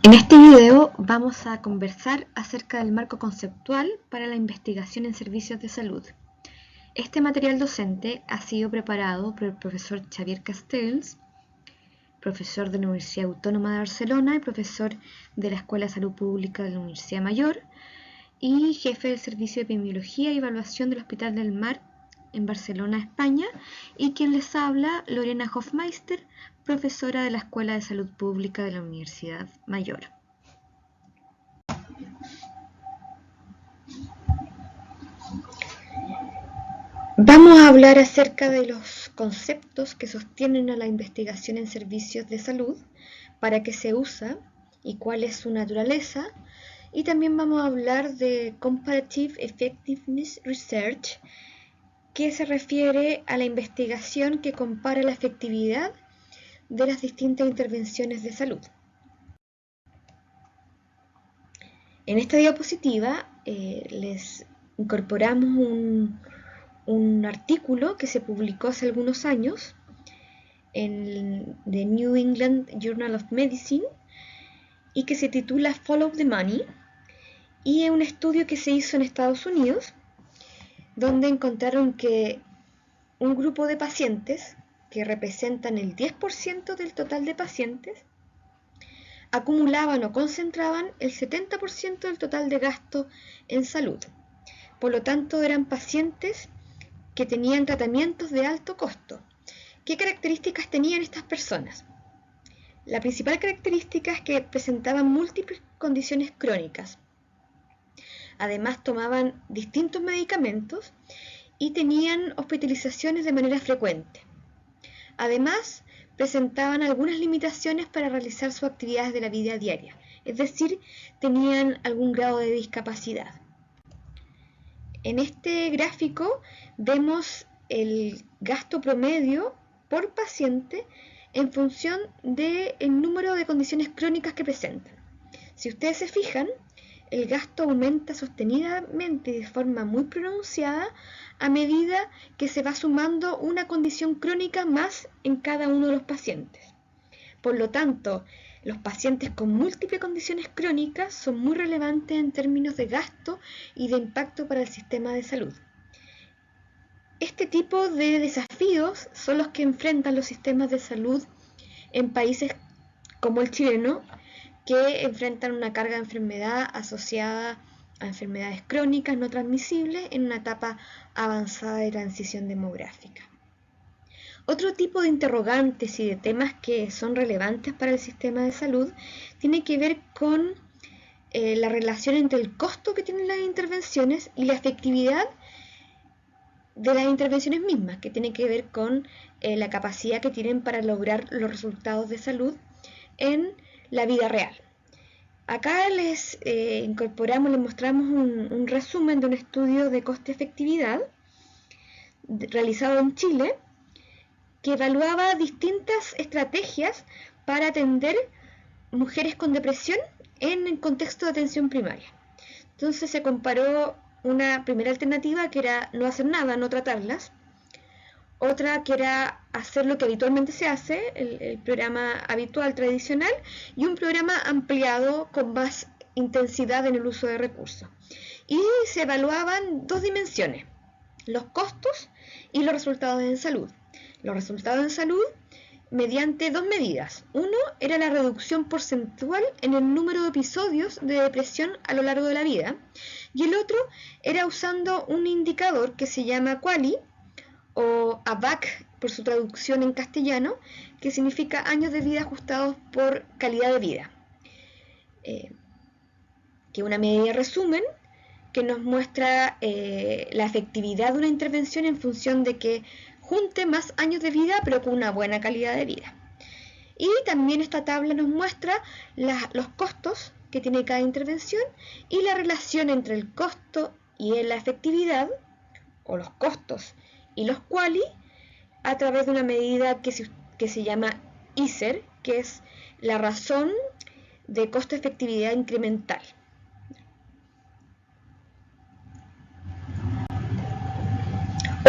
En este video vamos a conversar acerca del marco conceptual para la investigación en servicios de salud. Este material docente ha sido preparado por el profesor Xavier Castells, profesor de la Universidad Autónoma de Barcelona y profesor de la Escuela de Salud Pública de la Universidad Mayor y jefe del Servicio de Epidemiología y Evaluación del Hospital del Mar en Barcelona, España, y quien les habla, Lorena Hofmeister, profesora de la Escuela de Salud Pública de la Universidad Mayor. Vamos a hablar acerca de los conceptos que sostienen a la investigación en servicios de salud, para qué se usa y cuál es su naturaleza, y también vamos a hablar de Comparative Effectiveness Research, que se refiere a la investigación que compara la efectividad de las distintas intervenciones de salud. En esta diapositiva les incorporamos un artículo que se publicó hace algunos años en The New England Journal of Medicine y que se titula Follow the Money, y es un estudio que se hizo en Estados Unidos donde encontraron que un grupo de pacientes que representan el 10% del total de pacientes acumulaban o concentraban el 70% del total de gasto en salud. Por lo tanto, eran pacientes que tenían tratamientos de alto costo. ¿Qué características tenían estas personas? La principal característica es que presentaban múltiples condiciones crónicas. Además, tomaban distintos medicamentos y tenían hospitalizaciones de manera frecuente. Además, presentaban algunas limitaciones para realizar sus actividades de la vida diaria, es decir, tenían algún grado de discapacidad. En este gráfico vemos el gasto promedio por paciente en función del número de condiciones crónicas que presentan. Si ustedes se fijan, el gasto aumenta sostenidamente de forma muy pronunciada a medida que se va sumando una condición crónica más en cada uno de los pacientes. Por lo tanto, los pacientes con múltiples condiciones crónicas son muy relevantes en términos de gasto y de impacto para el sistema de salud. Este tipo de desafíos son los que enfrentan los sistemas de salud en países como el chileno, que enfrentan una carga de enfermedad asociada a enfermedades crónicas no transmisibles en una etapa avanzada de transición demográfica. Otro tipo de interrogantes y de temas que son relevantes para el sistema de salud tiene que ver con la relación entre el costo que tienen las intervenciones y la efectividad de las intervenciones mismas, que tiene que ver con la capacidad que tienen para lograr los resultados de salud en la vida real. Acá les mostramos un resumen de un estudio de coste-efectividad realizado en Chile, que evaluaba distintas estrategias para atender mujeres con depresión en el contexto de atención primaria. Entonces se comparó una primera alternativa, que era no hacer nada, no tratarlas. Otra que era hacer lo que habitualmente se hace, el programa habitual tradicional, y un programa ampliado con más intensidad en el uso de recursos. Y se evaluaban dos dimensiones: los costos y los resultados en salud. Los resultados en salud mediante dos medidas. Uno era la reducción porcentual en el número de episodios de depresión a lo largo de la vida, y el otro era usando un indicador que se llama QALY, o ABAC por su traducción en castellano, que significa años de vida ajustados por calidad de vida, que es una medida de resumen que nos muestra la efectividad de una intervención en función de que junte más años de vida pero con una buena calidad de vida. Y también esta tabla nos muestra los costos que tiene cada intervención y la relación entre el costo y la efectividad, o los costos y los QALY, a través de una medida que se llama ISER, que es la razón de costo-efectividad incremental.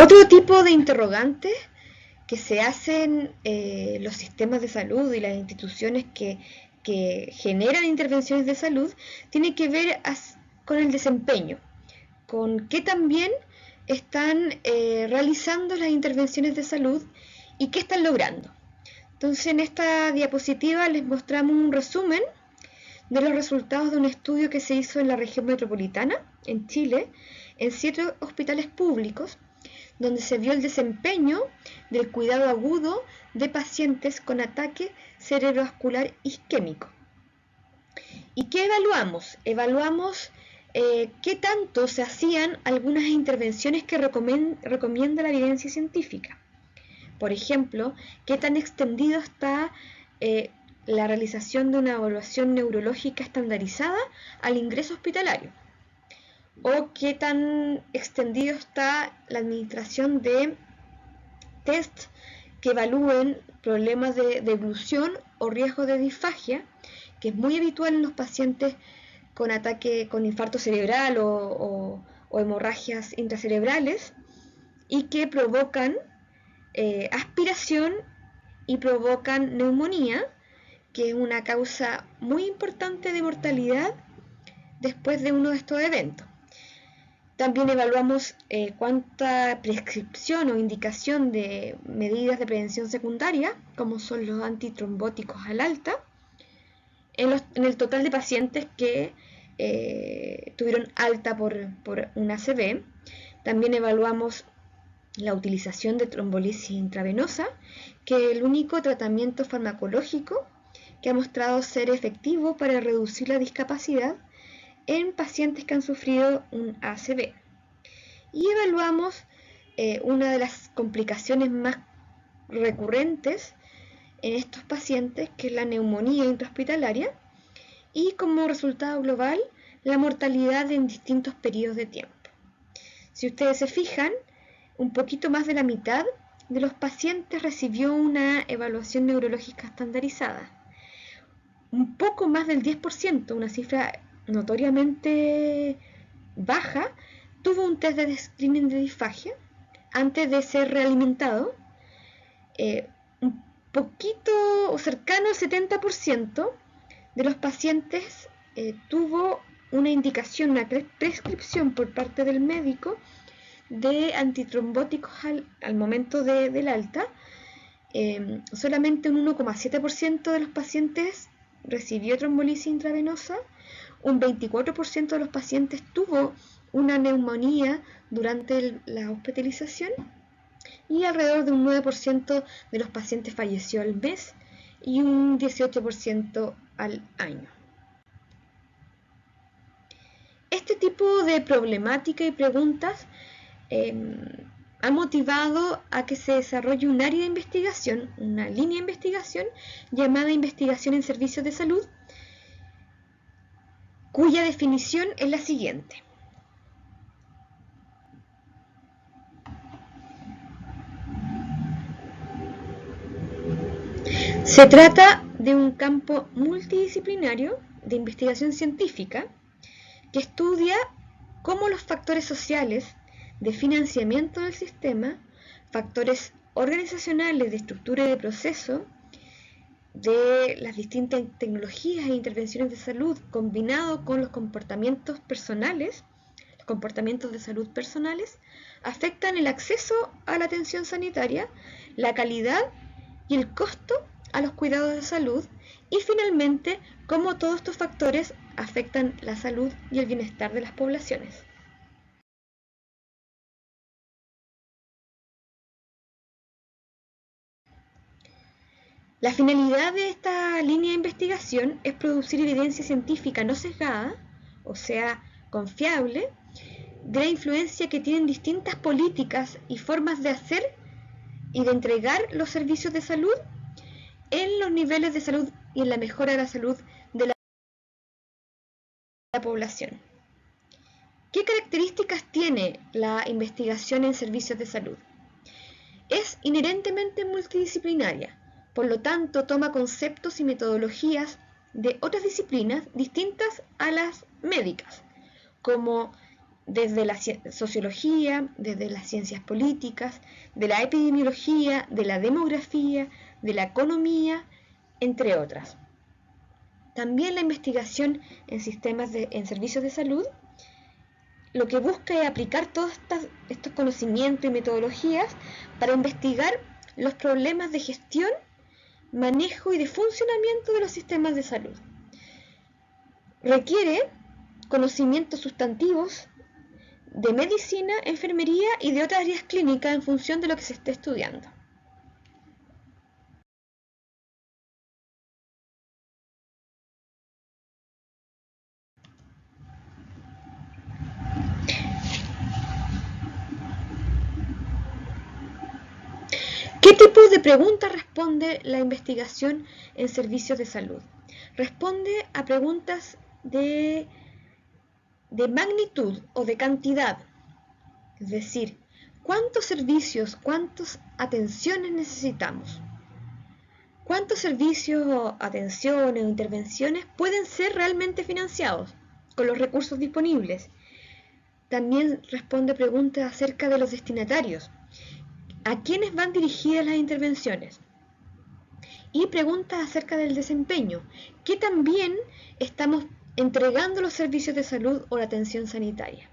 Otro tipo de interrogantes que se hacen los sistemas de salud y las instituciones que que generan intervenciones de salud tiene que ver con el desempeño, con qué tan bien están realizando las intervenciones de salud y qué están logrando. Entonces, en esta diapositiva les mostramos un resumen de los resultados de un estudio que se hizo en la región metropolitana, en Chile, en 7 hospitales públicos, donde se vio el desempeño del cuidado agudo de pacientes con ataque cerebrovascular isquémico. ¿Y qué evaluamos? Evaluamos qué tanto se hacían algunas intervenciones que recomienda la evidencia científica. Por ejemplo, qué tan extendido está la realización de una evaluación neurológica estandarizada al ingreso hospitalario, o qué tan extendido está la administración de test que evalúen problemas de deglución o riesgo de disfagia, que es muy habitual en los pacientes con ataque con infarto cerebral o hemorragias intracerebrales, y que provocan aspiración y provocan neumonía, que es una causa muy importante de mortalidad después de uno de estos eventos. También evaluamos cuánta prescripción o indicación de medidas de prevención secundaria, como son los antitrombóticos al alta, en el total de pacientes que tuvieron alta por un ACV. También evaluamos la utilización de trombolisis intravenosa, que es el único tratamiento farmacológico que ha mostrado ser efectivo para reducir la discapacidad en pacientes que han sufrido un ACV. Y evaluamos una de las complicaciones más recurrentes en estos pacientes, que es la neumonía intrahospitalaria, y como resultado global, la mortalidad en distintos periodos de tiempo. Si ustedes se fijan, un poquito más de la mitad de los pacientes recibió una evaluación neurológica estandarizada. Un poco más del 10%, una cifra notoriamente baja, tuvo un test de screening de disfagia antes de ser realimentado. Un poquito o cercano al 70% de los pacientes tuvo una indicación, una prescripción por parte del médico de antitrombóticos al momento del alta. Solamente un 1,7% de los pacientes recibió trombolisis intravenosa, un 24% de los pacientes tuvo una neumonía durante la hospitalización, y alrededor de un 9% de los pacientes falleció al mes y un 18% al año. Este tipo de problemática y preguntas ha motivado a que se desarrolle un área de investigación, una línea de investigación llamada investigación en servicios de salud, cuya definición es la siguiente. Se trata de un campo multidisciplinario de investigación científica que estudia cómo los factores sociales de financiamiento del sistema, factores organizacionales de estructura y de proceso, de las distintas tecnologías e intervenciones de salud combinado con los comportamientos personales, los comportamientos de salud personales, afectan el acceso a la atención sanitaria, la calidad y el costo a los cuidados de salud, y finalmente cómo todos estos factores afectan la salud y el bienestar de las poblaciones. La finalidad de esta línea de investigación es producir evidencia científica no sesgada, o sea, confiable, de la influencia que tienen distintas políticas y formas de hacer y de entregar los servicios de salud en los niveles de salud y en la mejora de la salud de la población. ¿Qué características tiene la investigación en servicios de salud? Es inherentemente multidisciplinaria, por lo tanto toma conceptos y metodologías de otras disciplinas distintas a las médicas, como desde la sociología, desde las ciencias políticas, de la epidemiología, de la demografía, de la economía, entre otras. También la investigación en en servicios de salud lo que busca es aplicar todos estos conocimientos y metodologías para investigar los problemas de gestión, manejo y de funcionamiento de los sistemas de salud. Requiere conocimientos sustantivos de medicina, enfermería y de otras áreas clínicas en función de lo que se esté estudiando. ¿Qué tipo de preguntas responde la investigación en servicios de salud? Responde a preguntas de magnitud o de cantidad. Es decir, ¿cuántos servicios, cuántas atenciones necesitamos? ¿Cuántos servicios o atenciones o intervenciones pueden ser realmente financiados con los recursos disponibles? También responde preguntas acerca de los destinatarios. ¿A quiénes van dirigidas las intervenciones? Y preguntas acerca del desempeño. ¿Qué también estamos entregando los servicios de salud o la atención sanitaria?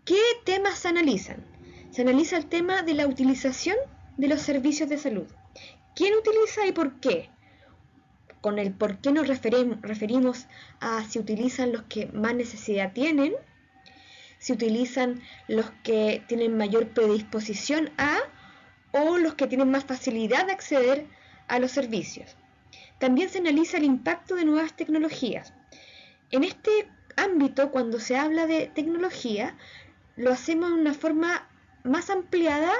¿Qué temas se analizan? Se analiza el tema de la utilización de los servicios de salud. ¿Quién utiliza y por qué? Con el por qué nos referimos a si utilizan los que más necesidad tienen, si utilizan los que tienen mayor predisposición a, o los que tienen más facilidad de acceder a los servicios. También se analiza el impacto de nuevas tecnologías. En este ámbito, cuando se habla de tecnología, lo hacemos de una forma más ampliada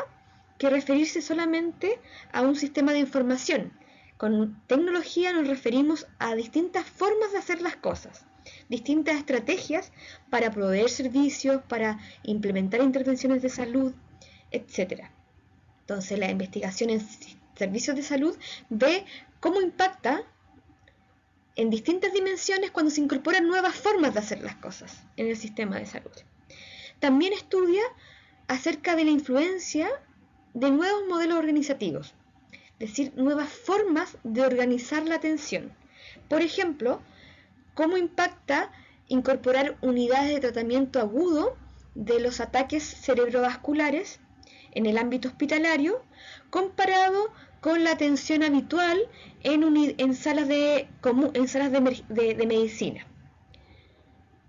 que referirse solamente a un sistema de información. Con tecnología nos referimos a distintas formas de hacer las cosas, distintas estrategias para proveer servicios, para implementar intervenciones de salud, etc. Entonces, la investigación en servicios de salud ve cómo impacta en distintas dimensiones cuando se incorporan nuevas formas de hacer las cosas en el sistema de salud. También estudia acerca de la influencia de nuevos modelos organizativos, es decir, nuevas formas de organizar la atención. Por ejemplo, cómo impacta incorporar unidades de tratamiento agudo de los ataques cerebrovasculares en el ámbito hospitalario comparado con la atención habitual en salas de medicina.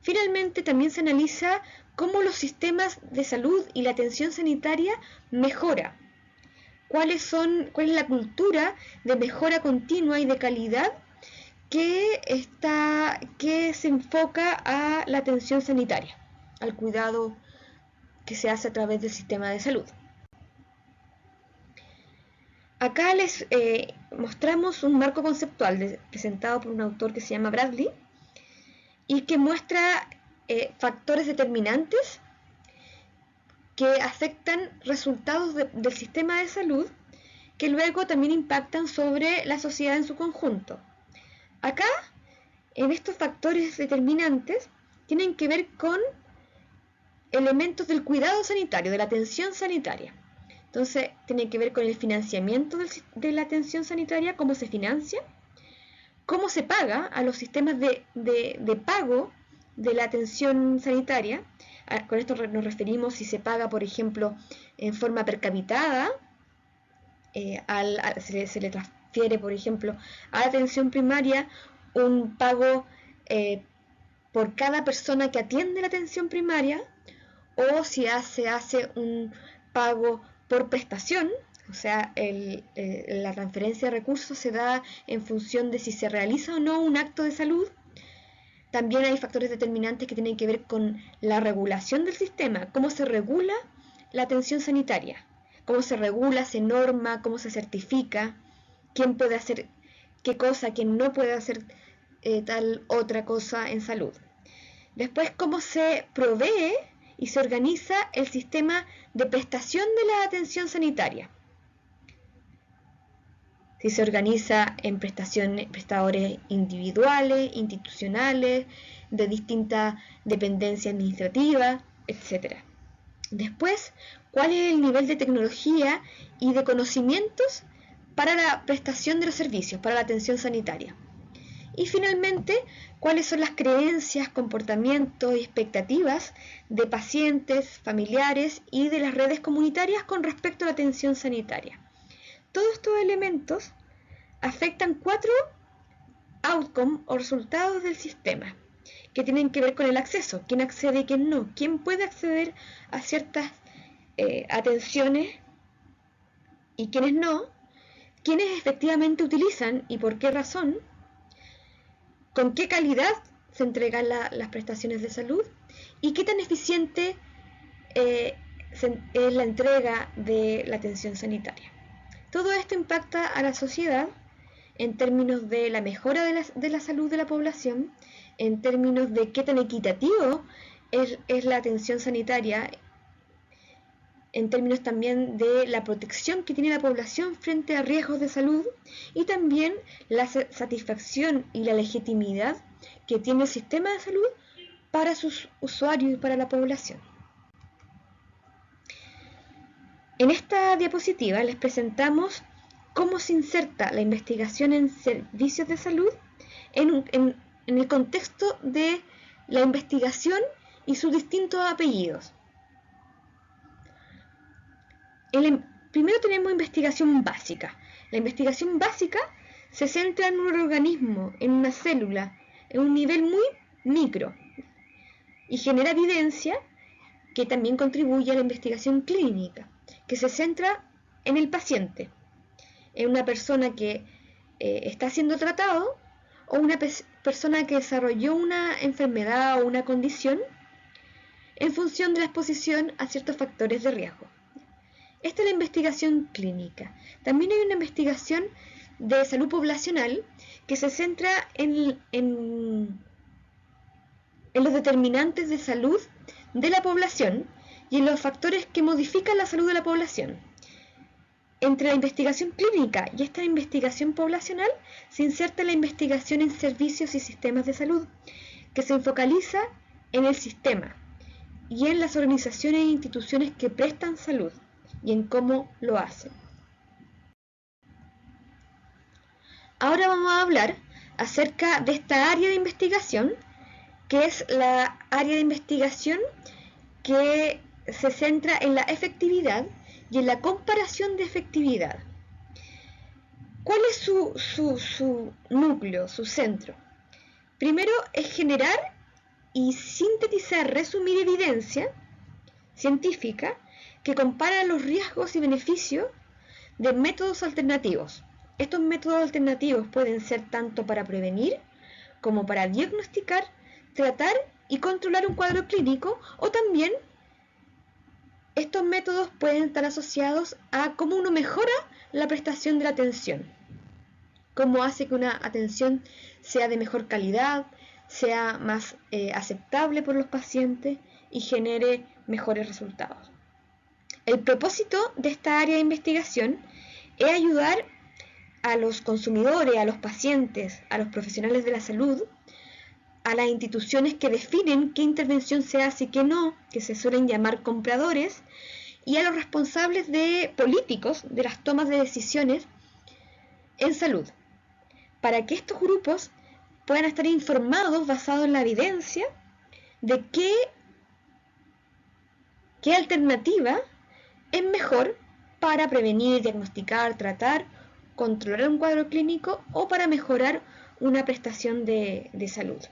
Finalmente, también se analiza cómo los sistemas de salud y la atención sanitaria mejora. ¿Cuál es la cultura de mejora continua y de calidad que se enfoca a la atención sanitaria, al cuidado que se hace a través del sistema de salud? Acá les mostramos un marco conceptual presentado por un autor que se llama Bradley y que muestra factores determinantes que afectan resultados del sistema de salud que luego también impactan sobre la sociedad en su conjunto. Acá, en estos factores determinantes, tienen que ver con elementos del cuidado sanitario, de la atención sanitaria. Entonces, tiene que ver con el financiamiento de la atención sanitaria, cómo se financia, cómo se paga a los sistemas de pago de la atención sanitaria. Con esto nos referimos si se paga, por ejemplo, en forma per capitada, se le transfiere, por ejemplo, a la atención primaria un pago por cada persona que atiende la atención primaria, o si se hace un pago por prestación, o sea, la transferencia de recursos se da en función de si se realiza o no un acto de salud. También hay factores determinantes que tienen que ver con la regulación del sistema, cómo se regula la atención sanitaria, cómo se regula, se norma, cómo se certifica, quién puede hacer qué cosa, quién no puede hacer tal otra cosa en salud. Después, cómo se provee y se organiza el sistema de prestación de la atención sanitaria. Si se organiza en prestadores individuales, institucionales, de distinta dependencia administrativa, etc. Después, ¿cuál es el nivel de tecnología y de conocimientos para la prestación de los servicios, para la atención sanitaria? Y finalmente, cuáles son las creencias, comportamientos y expectativas de pacientes, familiares y de las redes comunitarias con respecto a la atención sanitaria. Todos estos elementos afectan 4 outcomes o resultados del sistema, que tienen que ver con el acceso, quién accede y quién no, quién puede acceder a ciertas atenciones y quiénes no, quiénes efectivamente utilizan y por qué razón, con qué calidad se entregan las prestaciones de salud y qué tan eficiente es la entrega de la atención sanitaria. Todo esto impacta a la sociedad en términos de la mejora de la salud de la población, en términos de qué tan equitativo es la atención sanitaria, en términos también de la protección que tiene la población frente a riesgos de salud y también la satisfacción y la legitimidad que tiene el sistema de salud para sus usuarios y para la población. En esta diapositiva les presentamos cómo se inserta la investigación en servicios de salud en el contexto de la investigación y sus distintos apellidos. Primero tenemos investigación básica. La investigación básica se centra en un organismo, en una célula, en un nivel muy micro y genera evidencia que también contribuye a la investigación clínica, que se centra en el paciente, en una persona que está siendo tratado o una persona que desarrolló una enfermedad o una condición en función de la exposición a ciertos factores de riesgo. Esta es la investigación clínica. También hay una investigación de salud poblacional que se centra en los determinantes de salud de la población y en los factores que modifican la salud de la población. Entre la investigación clínica y esta investigación poblacional se inserta la investigación en servicios y sistemas de salud, que se focaliza en el sistema y en las organizaciones e instituciones que prestan salud y en cómo lo hacen. Ahora vamos a hablar acerca de esta área de investigación, que es la área de investigación que se centra en la efectividad y en la comparación de efectividad. ¿Cuál es su núcleo, su centro? Primero es generar y sintetizar, resumir evidencia científica que compara los riesgos y beneficios de métodos alternativos. Estos métodos alternativos pueden ser tanto para prevenir como para diagnosticar, tratar y controlar un cuadro clínico, o también estos métodos pueden estar asociados a cómo uno mejora la prestación de la atención, cómo hace que una atención sea de mejor calidad, sea más aceptable por los pacientes y genere mejores resultados. El propósito de esta área de investigación es ayudar a los consumidores, a los pacientes, a los profesionales de la salud, a las instituciones que definen qué intervención se hace y qué no, que se suelen llamar compradores, y a los responsables políticos de las tomas de decisiones en salud, para que estos grupos puedan estar informados basados en la evidencia de qué alternativa es mejor para prevenir, diagnosticar, tratar, controlar un cuadro clínico o para mejorar una prestación de salud.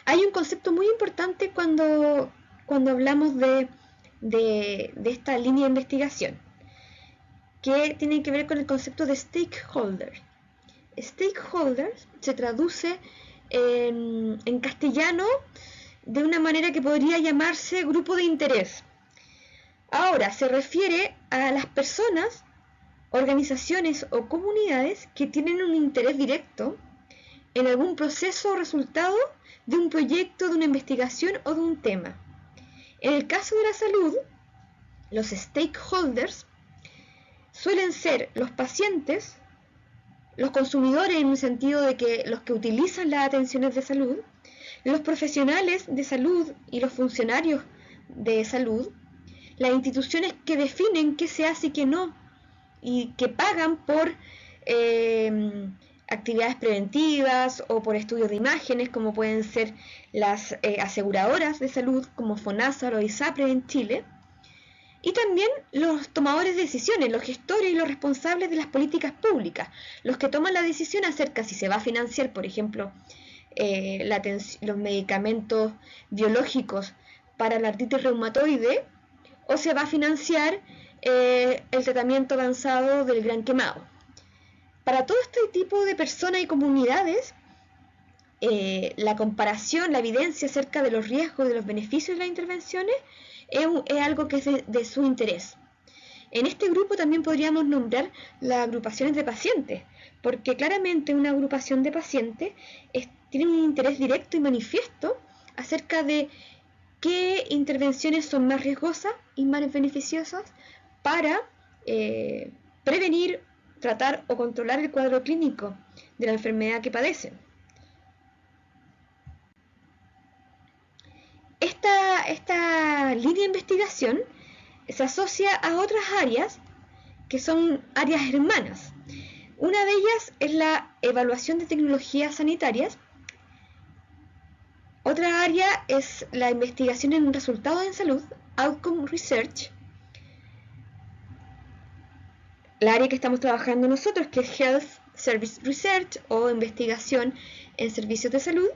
Hay un concepto muy importante cuando hablamos de esta línea de investigación, que tiene que ver con el concepto de stakeholder. Stakeholder se traduce en castellano de una manera que podría llamarse grupo de interés. Ahora, se refiere a las personas, organizaciones o comunidades que tienen un interés directo en algún proceso o resultado de un proyecto, de una investigación o de un tema. En el caso de la salud, los stakeholders suelen ser los pacientes, los consumidores en el sentido de que los que utilizan las atenciones de salud, los profesionales de salud y los funcionarios de salud, las instituciones que definen qué se hace y qué no, y que pagan por actividades preventivas o por estudios de imágenes, como pueden ser las aseguradoras de salud como FONASA o ISAPRE en Chile, y también los tomadores de decisiones, los gestores y los responsables de las políticas públicas, los que toman la decisión acerca si se va a financiar, por ejemplo, los medicamentos biológicos para la artritis reumatoide, o se va a financiar el tratamiento avanzado del gran quemado. Para todo este tipo de personas y comunidades, la comparación, la evidencia acerca de los riesgos y de los beneficios de las intervenciones es algo que es de su interés. En este grupo también podríamos nombrar las agrupaciones de pacientes, porque claramente una agrupación de pacientes tiene un interés directo y manifiesto acerca de qué intervenciones son más riesgosas y más beneficiosas para prevenir, tratar o controlar el cuadro clínico de la enfermedad que padecen. Esta línea de investigación se asocia a otras áreas que son áreas hermanas. Una de ellas es la evaluación de tecnologías sanitarias. Otra área es la investigación en resultados en salud, Outcome Research. La área que estamos trabajando nosotros, que es Health Service Research o investigación en servicios de salud.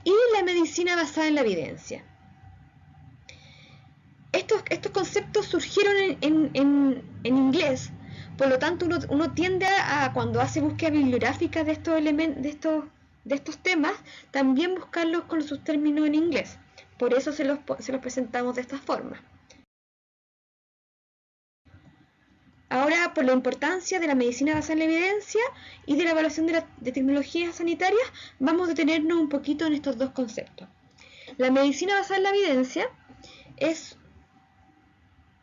Y la medicina basada en la evidencia. Estos conceptos surgieron en inglés, por lo tanto uno tiende a, cuando hace búsqueda bibliográfica de estos temas, también buscarlos con sus términos en inglés. Por eso se los presentamos de esta forma. Ahora, por la importancia de la medicina basada en la evidencia y de la evaluación de tecnologías sanitarias, vamos a detenernos un poquito en estos dos conceptos. La medicina basada en la evidencia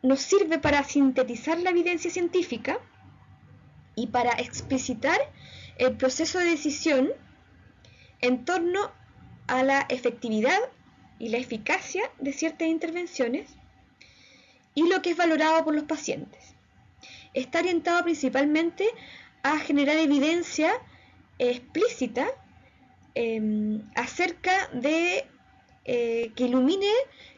nos sirve para sintetizar la evidencia científica y para explicitar el proceso de decisión en torno a la efectividad y la eficacia de ciertas intervenciones y lo que es valorado por los pacientes. Está orientado principalmente a generar evidencia explícita acerca de que ilumine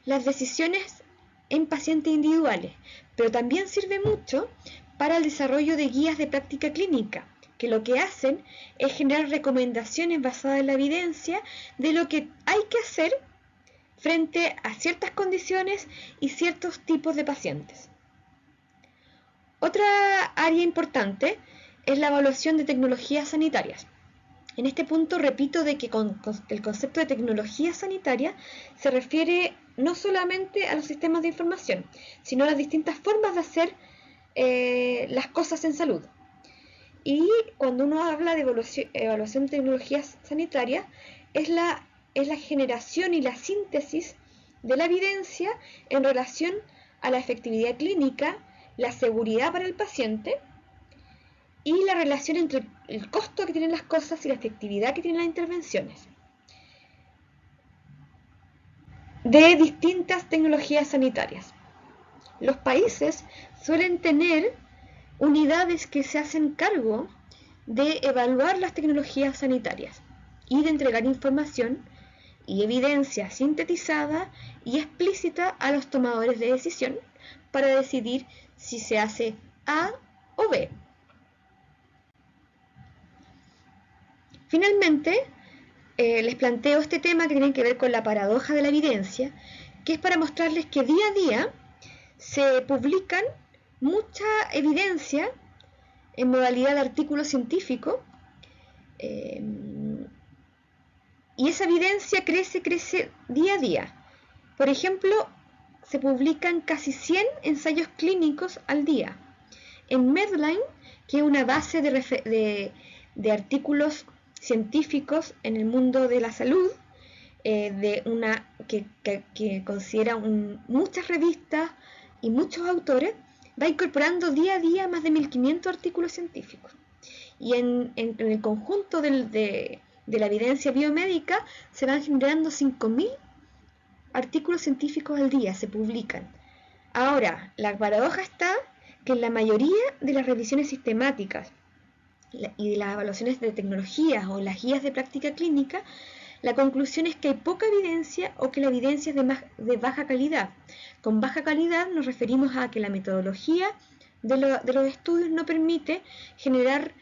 las decisiones en pacientes individuales, pero también sirve mucho para el desarrollo de guías de práctica clínica, que lo que hacen es generar recomendaciones basadas en la evidencia de lo que hay que hacer frente a ciertas condiciones y ciertos tipos de pacientes. Otra área importante es la evaluación de tecnologías sanitarias. En este punto repito de que el concepto de tecnología sanitaria se refiere no solamente a los sistemas de información, sino a las distintas formas de hacer las cosas en salud. Y cuando uno habla de evaluación de tecnologías sanitarias, es la generación y la síntesis de la evidencia en relación a la efectividad clínica, la seguridad para el paciente y la relación entre el costo que tienen las cosas y la efectividad que tienen las intervenciones de distintas tecnologías sanitarias. Los países suelen tener unidades que se hacen cargo de evaluar las tecnologías sanitarias y de entregar información y evidencia sintetizada y explícita a los tomadores de decisión para decidir si se hace A o B. Finalmente, les planteo este tema que tiene que ver con la paradoja de la evidencia, que es para mostrarles que día a día se publican mucha evidencia en modalidad de artículo científico y esa evidencia crece día a día. Por ejemplo, se publican casi 100 ensayos clínicos al día. En Medline, que es una base de artículos científicos en el mundo de la salud, que considera muchas revistas y muchos autores, va incorporando día a día más de 1500 artículos científicos. Y en el conjunto de la evidencia biomédica se van generando 5000 artículos científicos al día, se publican. Ahora, la paradoja está que en la mayoría de las revisiones sistemáticas y de las evaluaciones de tecnologías o las guías de práctica clínica, la conclusión es que hay poca evidencia o que la evidencia es de baja calidad. Con baja calidad nos referimos a que la metodología de los estudios no permite generar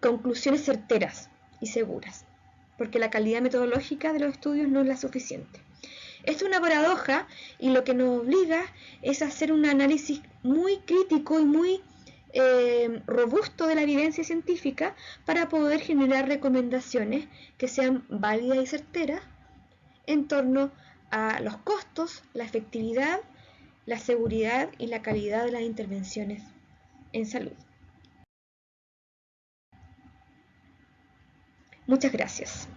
conclusiones certeras y seguras, porque la calidad metodológica de los estudios no es la suficiente. Esto es una paradoja y lo que nos obliga es a hacer un análisis muy crítico y muy robusto de la evidencia científica para poder generar recomendaciones que sean válidas y certeras en torno a los costos, la efectividad, la seguridad y la calidad de las intervenciones en salud. Muchas gracias.